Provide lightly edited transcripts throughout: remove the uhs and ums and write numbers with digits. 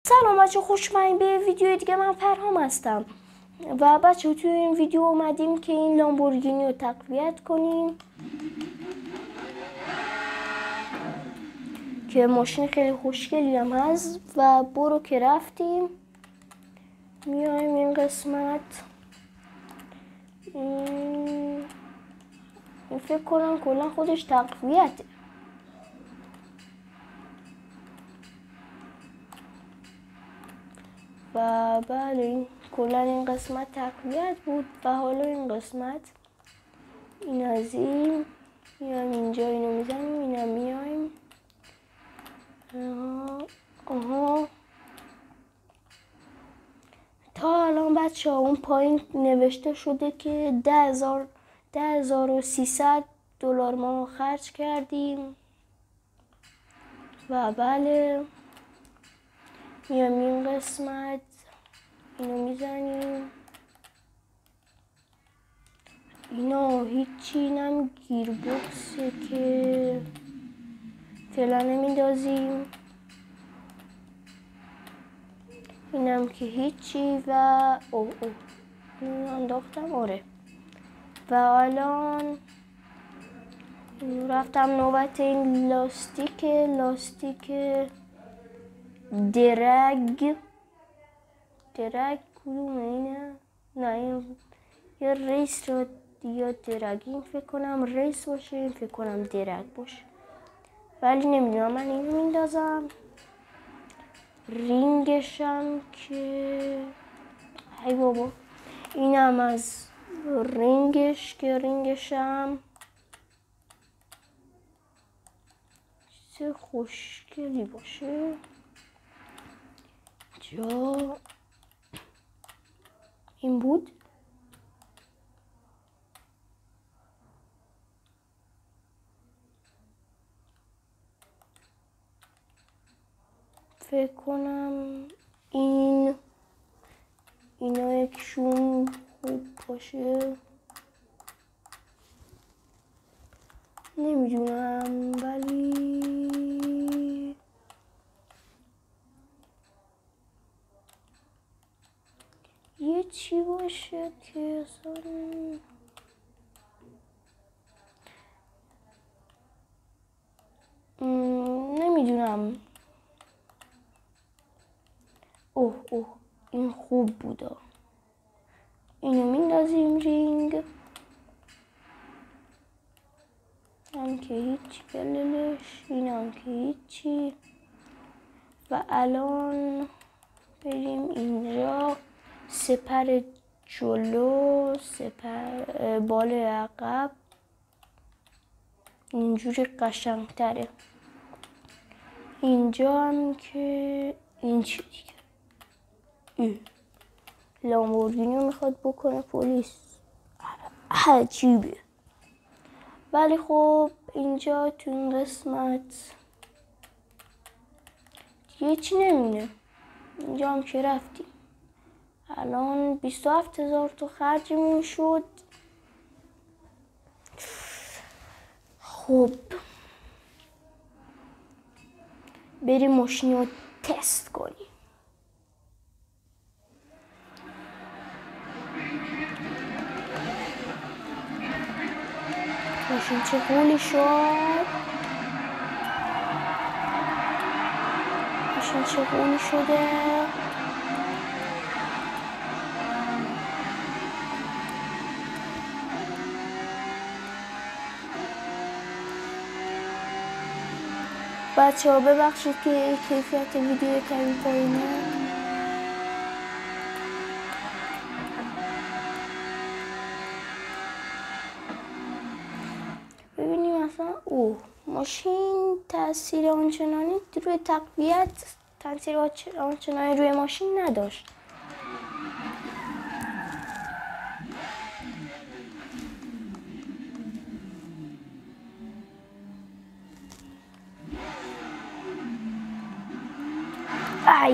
سلام بچه، خوش اومدین به ویدیو دیگه. من فرهام هستم و بچه توی این ویدیو اومدیم که این لامبورگینی رو تقویت کنیم که ماشین خیلی خوشگلی هم هست. و برو که رفتیم میایم این قسمت. این فکر کنم کلا خودش تقویته. و بله، این کلا این قسمت تقویت بود و حالا این قسمت این از این میایم اینجا اینو میزنیم، اینم میایم. آها تا الان بچه ها اون پایین نوشته شده که 10,300 دلار ما خرج کردیم. و بله میایم این قسمت اینو میزنیم. اینا هیچی، اینم گیر بوکسه که فعلا نمیندازیم. اینم که هیچی و اینو انداختم. آره و الان رفتم نوبت این لاستیک درگ کدومه اینه؟ نه این یا ریس رو یا درگ. این فکر کنم ریس باشه، این فکر کنم درگ باشه، ولی نمیدونم. من اینو میندازم. رینگشم که ای بابا، اینم از رینگش که رینگشم چیز خوشگلی باشه. جا این بود. فکر کنم اینا یکشون خوب باشه، نمیدونم، ولی یه چی باشه که اصلا نمیدونم. اوه این خوب بودا. اینو میندازیم رینگ. هم که هیچی بللش، این هم که هیچی. و الان بریم اینجا. سپر جلو، سپر بال عقب، اینجوری قشنگتره. اینجا هم که این چی دیگه، لامبورگینی رو میخواد بکنه پلیس. عجیبه. ولی خب اینجا تو این قسمت دیگه چی نمونه. اینجا هم که رفتیم. الان 27,000 تا خرجمون شد. خب بریم ماشین رو تست کنیم. ماشین چه خولی شد. ماشین چه خولی شده. بچه ها ببخشید که کیفیت ویدیو کمی پایینه. ببینیم مثلا ماشین تاثیر آنچنانی روی تقویت، تاثیر آنچنانی روی ماشین نداشت. ای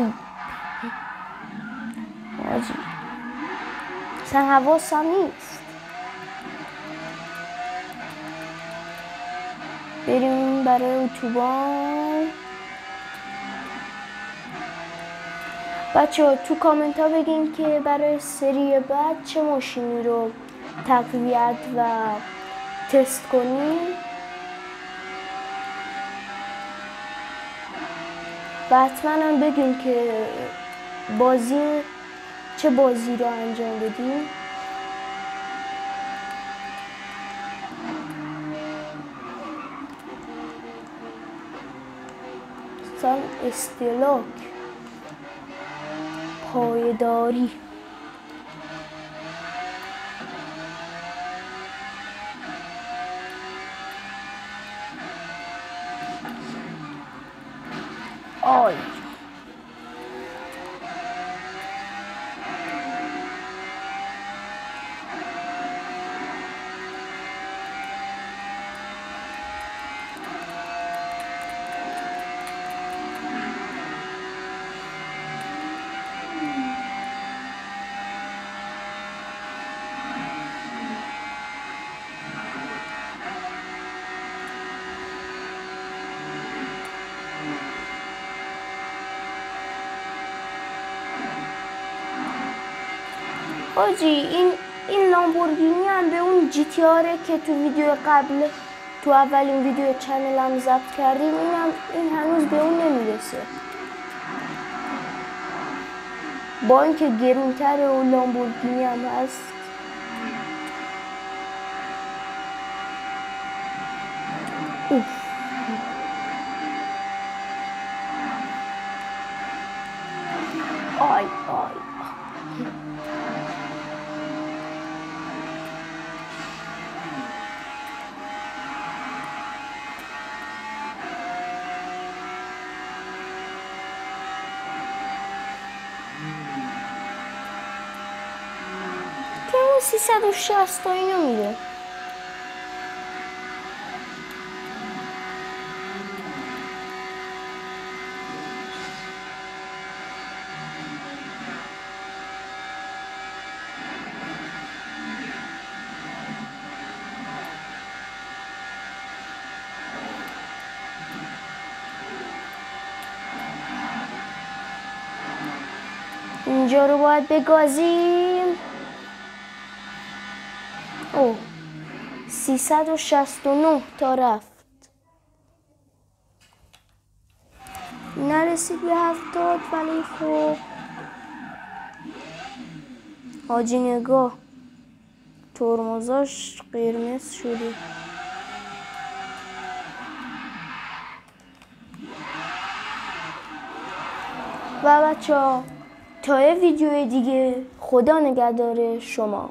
واجی اصلا حواسم نیست. بریم برای اتوبان. بچه ها تو کامنت ها بگین که برای سری بعد چه ماشینی رو تقویت و تست کنیم و حتما هم بگین که چه بازی رو انجام بدیم. مثلا استیلاک، پایداری، آی آجی این لامبورگینی هم به اون جی تی آره که تو ویدیو قبل تو اولین ویدیو چنل هم ضبط کردیم این هنوز به اون نمیرسه، با اینکه گرونتر و لامبورگینی هم هست. آی آی که اون 360 تا اینو میره. اینجا رو باید بگازیم. اوه 369 تا رفت، نرسید به 70 ولی خب حاجی نگاه ترمزاش قرمز شده. و بچه ها تا یه ویدیو دیگه خدا نگهدار شما.